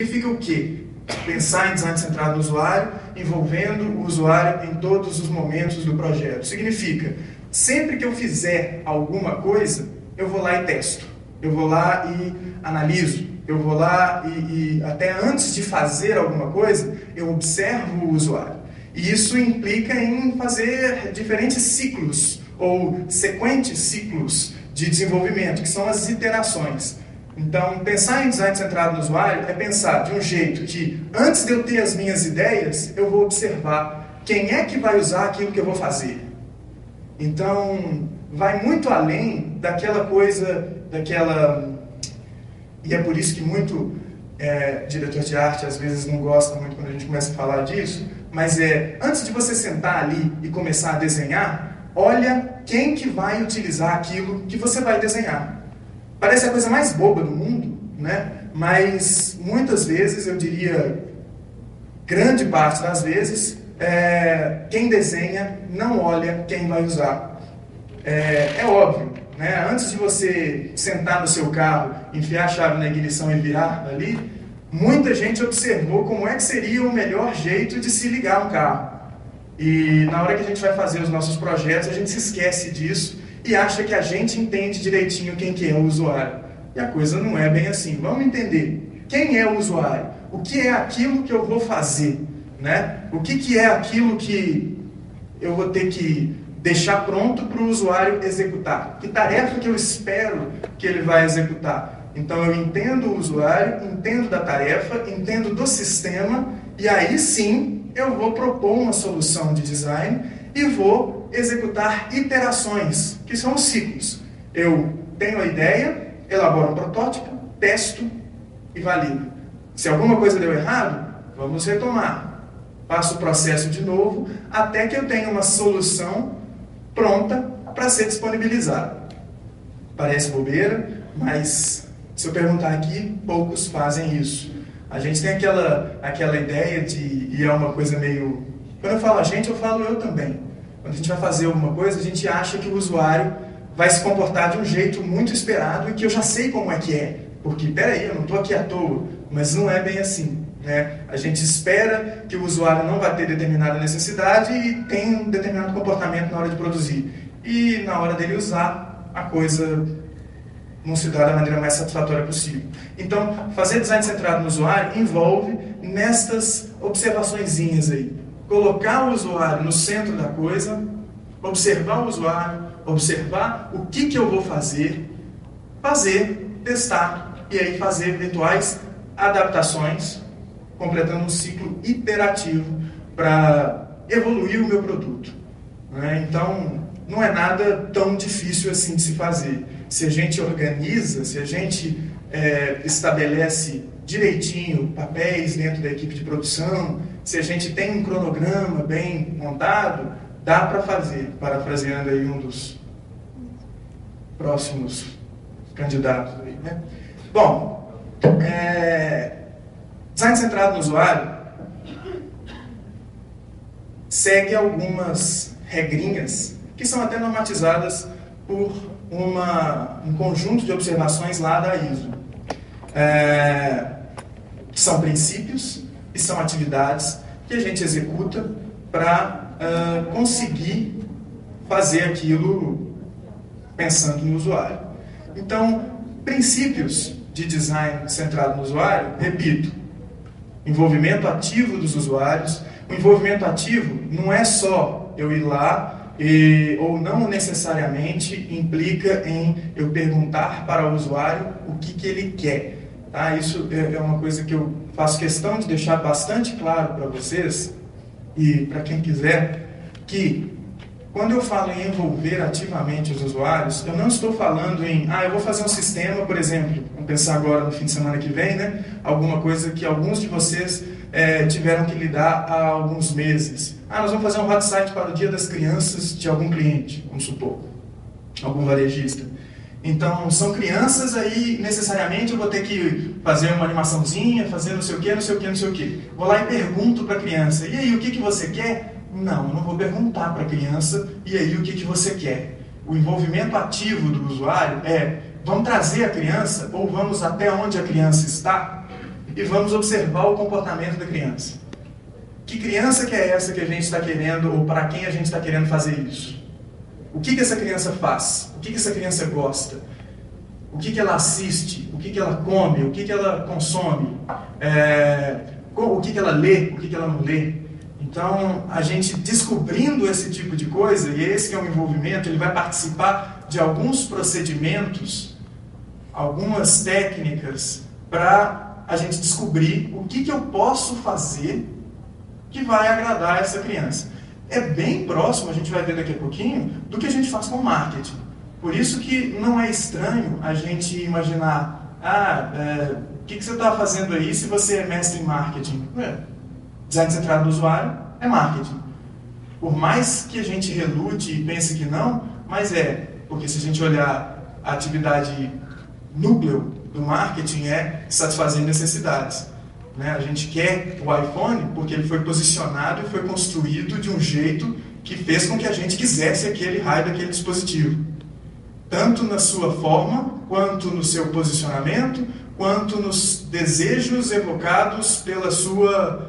Significa o quê? Pensar em design centrado no usuário, envolvendo o usuário em todos os momentos do projeto. Significa, sempre que eu fizer alguma coisa, eu vou lá e testo. Eu vou lá e analiso. Eu vou lá e até antes de fazer alguma coisa, eu observo o usuário. E isso implica em fazer diferentes ciclos, ou sequentes ciclos de desenvolvimento, que são as iterações. Então, pensar em design centrado no usuário é pensar de um jeito que, antes de eu ter as minhas ideias, eu vou observar quem é que vai usar aquilo que eu vou fazer. Então, vai muito além daquela coisa, E é por isso que muito diretor de arte, às vezes, não gosta muito quando a gente começa a falar disso, mas antes de você sentar ali e começar a desenhar, olha quem que vai utilizar aquilo que você vai desenhar. Parece a coisa mais boba do mundo, né? Mas muitas vezes, eu diria, grande parte das vezes, quem desenha não olha quem vai usar. É óbvio, né? Antes de você sentar no seu carro, enfiar a chave na ignição e virar ali, muita gente observou como é que seria o melhor jeito de se ligar um carro. E na hora que a gente vai fazer os nossos projetos, a gente se esquece disso e acha que a gente entende direitinho quem que é o usuário. E a coisa não é bem assim. Vamos entender quem é o usuário, o que é aquilo que eu vou fazer, né? O que é aquilo que eu vou ter que deixar pronto para o usuário executar. Que tarefa que eu espero que ele vai executar. Então eu entendo o usuário, entendo da tarefa, entendo do sistema, e aí sim eu vou propor uma solução de design e vou executar iterações, que são os ciclos. Eu tenho a ideia, elaboro um protótipo, testo e valido. Se alguma coisa deu errado, vamos retomar. Passo o processo de novo, até que eu tenha uma solução pronta para ser disponibilizada. Parece bobeira, mas se eu perguntar aqui, poucos fazem isso. A gente tem aquela ideia de, e é uma coisa meio... Quando eu falo a gente, eu falo eu também. Quando a gente vai fazer alguma coisa, a gente acha que o usuário vai se comportar de um jeito muito esperado e que eu já sei como é que é. Porque, peraí, eu não estou aqui à toa. Mas não é bem assim, né? A gente espera que o usuário não vai ter determinada necessidade e tem um determinado comportamento na hora de produzir. E na hora dele usar, a coisa não se dá da maneira mais satisfatória possível. Então, fazer design centrado no usuário envolve nestas observaçõezinhas aí. Colocar o usuário no centro da coisa, observar o usuário, observar o que eu vou fazer, testar, e aí fazer eventuais adaptações, completando um ciclo iterativo para evoluir o meu produto, né? Então, não é nada tão difícil assim de se fazer. Se a gente organiza, se a gente estabelece direitinho papéis dentro da equipe de produção, se a gente tem um cronograma bem montado, dá para fazer, parafraseando aí um dos próximos candidatos aí, né? Bom, design centrado no usuário segue algumas regrinhas que são até normatizadas por um conjunto de observações lá da ISO. São princípios e são atividades que a gente executa para conseguir fazer aquilo pensando no usuário. Então, princípios de design centrado no usuário, repito, envolvimento ativo dos usuários. O envolvimento ativo não é só eu ir lá ou não necessariamente implica em eu perguntar para o usuário o que ele quer. Tá? Isso é uma coisa que eu faço questão de deixar bastante claro para vocês e para quem quiser, que quando eu falo em envolver ativamente os usuários, eu não estou falando em, eu vou fazer um sistema, por exemplo, vamos pensar agora no fim de semana que vem, né? Alguma coisa que alguns de vocês tiveram que lidar há alguns meses. Nós vamos fazer um hot site para o Dia das Crianças de algum cliente, vamos supor, algum varejista. Então, são crianças, aí necessariamente eu vou ter que fazer uma animaçãozinha, fazer não sei o que, não sei o que, não sei o que. Vou lá e pergunto para a criança, e aí, o que você quer? Não, eu não vou perguntar para a criança, e aí, o que você quer? O envolvimento ativo do usuário vamos trazer a criança, ou vamos até onde a criança está? e vamos observar o comportamento da criança. Que criança que é essa que a gente está querendo, ou para quem a gente está querendo fazer isso? O que essa criança faz? O que essa criança gosta? O que ela assiste? O que ela come? O que ela consome? O que ela lê? O que ela não lê? Então, a gente descobrindo esse tipo de coisa, e esse que é o envolvimento, ele vai participar de alguns procedimentos, algumas técnicas, para a gente descobrir o que eu posso fazer que vai agradar essa criança. É bem próximo, a gente vai ver daqui a pouquinho, do que a gente faz com o marketing. Por isso que não é estranho a gente imaginar, o que você está fazendo aí se você é mestre em marketing? Design centrado no usuário é marketing. Por mais que a gente relute e pense que não, mas porque se a gente olhar a atividade núcleo do marketing é satisfazer necessidades. A gente quer o iPhone porque ele foi posicionado e foi construído de um jeito que fez com que a gente quisesse aquele raio daquele dispositivo. Tanto na sua forma, quanto no seu posicionamento, quanto nos desejos evocados pela sua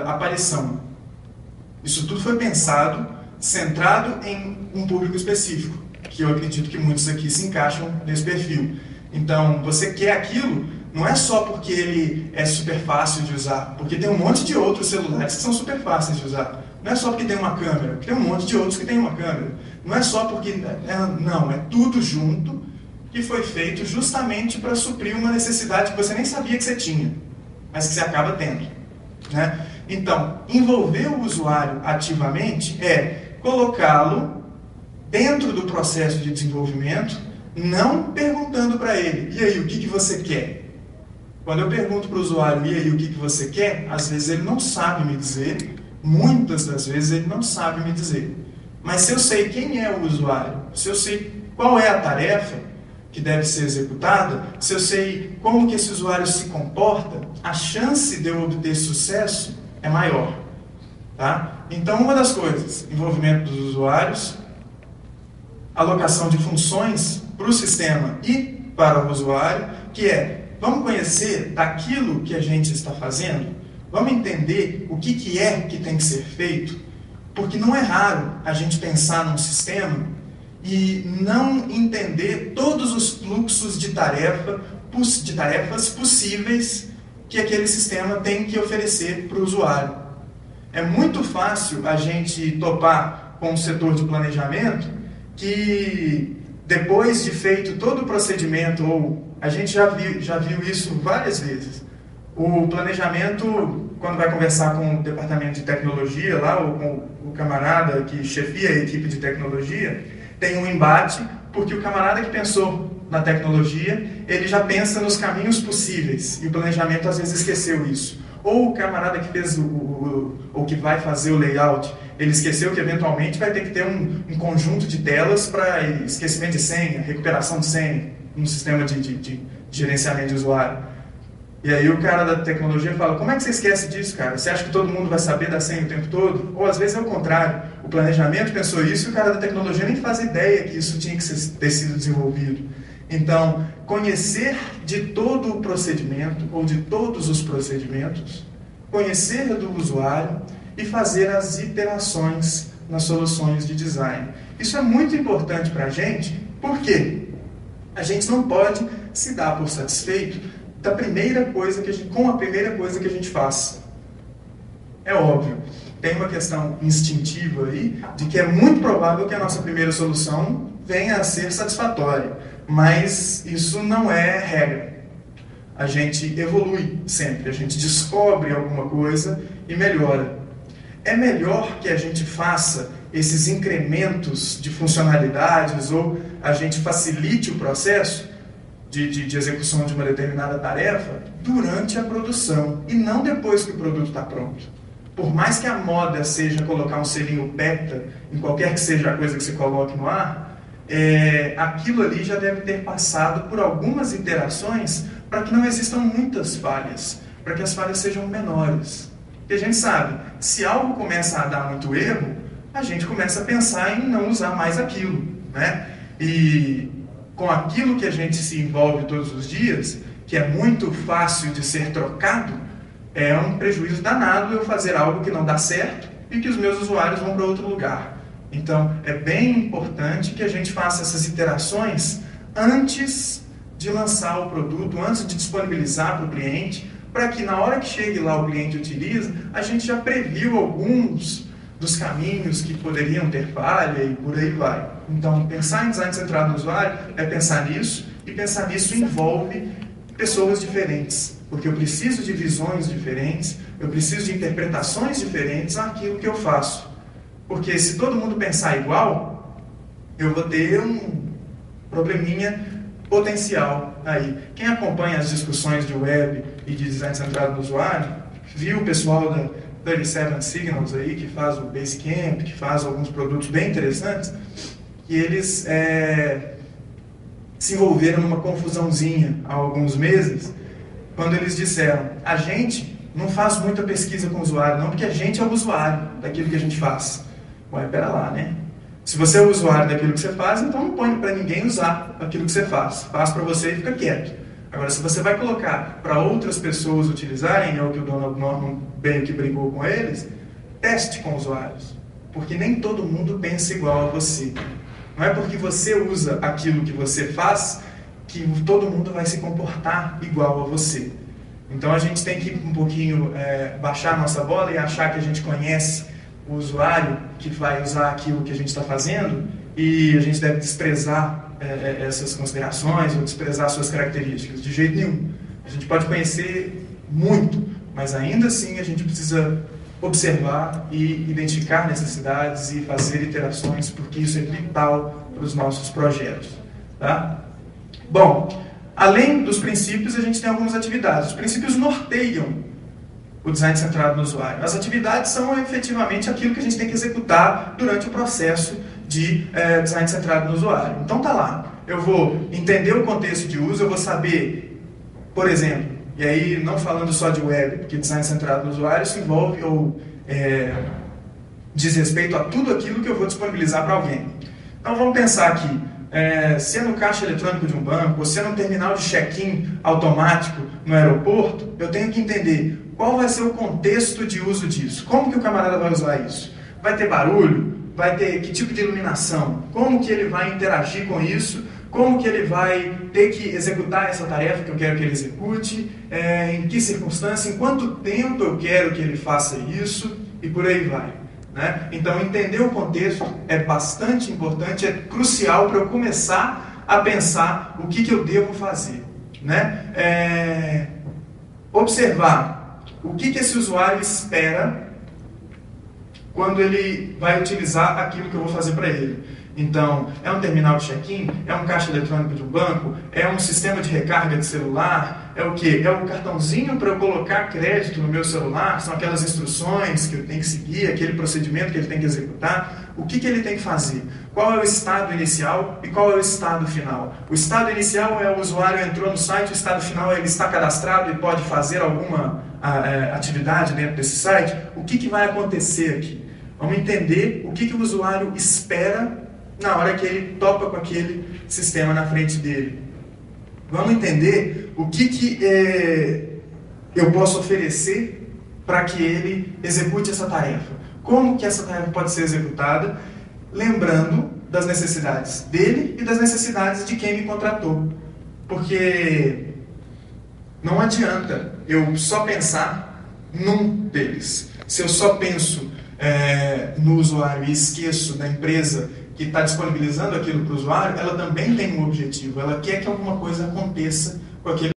aparição. Isso tudo foi pensado, centrado em um público específico, que eu acredito que muitos aqui se encaixam nesse perfil. Então, você quer aquilo, não é só porque ele é super fácil de usar, porque tem um monte de outros celulares que são super fáceis de usar. Não é só porque tem uma câmera, porque tem um monte de outros que tem uma câmera. Não é só porque... Não, é tudo junto que foi feito justamente para suprir uma necessidade que você nem sabia que você tinha, mas que você acaba tendo. Então, envolver o usuário ativamente é colocá-lo dentro do processo de desenvolvimento, não perguntando para ele, e aí, o que você quer? Quando eu pergunto para o usuário, e aí, o que você quer? Às vezes ele não sabe me dizer, muitas das vezes ele não sabe me dizer. Mas se eu sei quem é o usuário, se eu sei qual é a tarefa que deve ser executada, se eu sei como que esse usuário se comporta, a chance de eu obter sucesso é maior. Então, uma das coisas, envolvimento dos usuários, alocação de funções para o sistema e para o usuário, que vamos conhecer daquilo que a gente está fazendo, vamos entender o que é que tem que ser feito, porque não é raro a gente pensar num sistema e não entender todos os fluxos de tarefas possíveis que aquele sistema tem que oferecer para o usuário. É muito fácil a gente topar com o setor de planejamento que, depois de feito todo o procedimento, ou a gente já viu isso várias vezes, o planejamento, quando vai conversar com o departamento de tecnologia lá, ou com o camarada que chefia a equipe de tecnologia, tem um embate, porque o camarada que pensou na tecnologia, ele já pensa nos caminhos possíveis, e o planejamento às vezes esqueceu isso. Ou o camarada que fez ou que vai fazer o layout, ele esqueceu que eventualmente vai ter que ter um conjunto de telas para esquecimento de senha, recuperação de senha, num sistema de gerenciamento de usuário. E aí o cara da tecnologia fala, como é que você esquece disso, cara? Você acha que todo mundo vai saber da senha o tempo todo? Ou às vezes é o contrário, o planejamento pensou isso e o cara da tecnologia nem faz ideia que isso tinha que ter sido desenvolvido. Então, conhecer de todo o procedimento, ou de todos os procedimentos, conhecer do usuário e fazer as iterações nas soluções de design. Isso é muito importante para a gente, porque a gente não pode se dar por satisfeito com a primeira coisa que a gente faz. É óbvio, tem uma questão instintiva aí, de que é muito provável que a nossa primeira solução venha a ser satisfatória, mas isso não é regra. A gente evolui sempre, a gente descobre alguma coisa e melhora. É melhor que a gente faça esses incrementos de funcionalidades ou a gente facilite o processo de execução de uma determinada tarefa durante a produção e não depois que o produto está pronto. Por mais que a moda seja colocar um selinho PETA em qualquer que seja a coisa que você coloque no ar, aquilo ali já deve ter passado por algumas iterações para que não existam muitas falhas, para que as falhas sejam menores. Porque a gente sabe, se algo começa a dar muito erro, a gente começa a pensar em não usar mais aquilo, né? E com aquilo que a gente se envolve todos os dias, que é muito fácil de ser trocado, é um prejuízo danado eu fazer algo que não dá certo e que os meus usuários vão para outro lugar. Então, é bem importante que a gente faça essas iterações antes de lançar o produto, antes de disponibilizar para o cliente, para que na hora que chegue lá o cliente utiliza, a gente já previu alguns dos caminhos que poderiam ter falha e por aí vai. Então, pensar em design centrado no usuário é pensar nisso, e pensar nisso envolve pessoas diferentes, porque eu preciso de visões diferentes, eu preciso de interpretações diferentes àquilo que eu faço. Porque se todo mundo pensar igual, eu vou ter um probleminha potencial aí. Quem acompanha as discussões de web e de design centrado no usuário, viu o pessoal da 37 Signals aí, que faz o Basecamp, que faz alguns produtos bem interessantes, que eles se envolveram numa confusãozinha há alguns meses, quando eles disseram: a gente não faz muita pesquisa com o usuário, não, porque a gente é o usuário daquilo que a gente faz. Ué, pera lá, né? Se você é o usuário daquilo que você faz, então não põe para ninguém usar aquilo que você faz. Faz para você e fica quieto. Agora, se você vai colocar para outras pessoas utilizarem, é o que o Donald Norman bem que brigou com eles, teste com usuários. Porque nem todo mundo pensa igual a você. Não é porque você usa aquilo que você faz que todo mundo vai se comportar igual a você. Então a gente tem que um pouquinho baixar a nossa bola e achar que a gente conhece o usuário que vai usar aquilo que a gente está fazendo, e a gente deve desprezar essas considerações ou desprezar suas características. De jeito nenhum. A gente pode conhecer muito, mas ainda assim a gente precisa observar e identificar necessidades e fazer iterações, porque isso é vital para os nossos projetos. Tá? Bom, além dos princípios, a gente tem algumas atividades. Os princípios norteiam o design centrado no usuário. As atividades são efetivamente aquilo que a gente tem que executar durante o processo de design centrado no usuário. Então tá lá, eu vou entender o contexto de uso, eu vou saber, por exemplo, e aí não falando só de web, porque design centrado no usuário se envolve ou diz respeito a tudo aquilo que eu vou disponibilizar para alguém. Então vamos pensar aqui, se é no caixa eletrônico de um banco, ou se é no terminal de check-in automático no aeroporto, eu tenho que entender qual vai ser o contexto de uso disso, como que o camarada vai usar isso. Vai ter barulho? Vai ter que tipo de iluminação? Como que ele vai interagir com isso? Como que ele vai ter que executar essa tarefa que eu quero que ele execute? Em que circunstância? Em quanto tempo eu quero que ele faça isso? E por aí vai. Né? Então, entender o contexto é bastante importante, é crucial para eu começar a pensar o que eu devo fazer. Né? Observar o que esse usuário espera quando ele vai utilizar aquilo que eu vou fazer para ele. Então, é um terminal de check-in? É um caixa eletrônico de um banco? É um sistema de recarga de celular? É o quê? É um cartãozinho para eu colocar crédito no meu celular? São aquelas instruções que eu tenho que seguir, aquele procedimento que ele tem que executar? O que ele tem que fazer? Qual é o estado inicial e qual é o estado final? O estado inicial é o usuário entrou no site, o estado final é ele está cadastrado e pode fazer alguma atividade dentro desse site. O que vai acontecer aqui? Vamos entender o que o usuário espera na hora que ele topa com aquele sistema na frente dele. Vamos entender o que eu posso oferecer para que ele execute essa tarefa. Como que essa tarefa pode ser executada, lembrando das necessidades dele e das necessidades de quem me contratou. Porque não adianta eu só pensar num deles. Se eu só penso no usuário e esqueço da empresa que está disponibilizando aquilo para o usuário, ela também tem um objetivo, ela quer que alguma coisa aconteça com aquele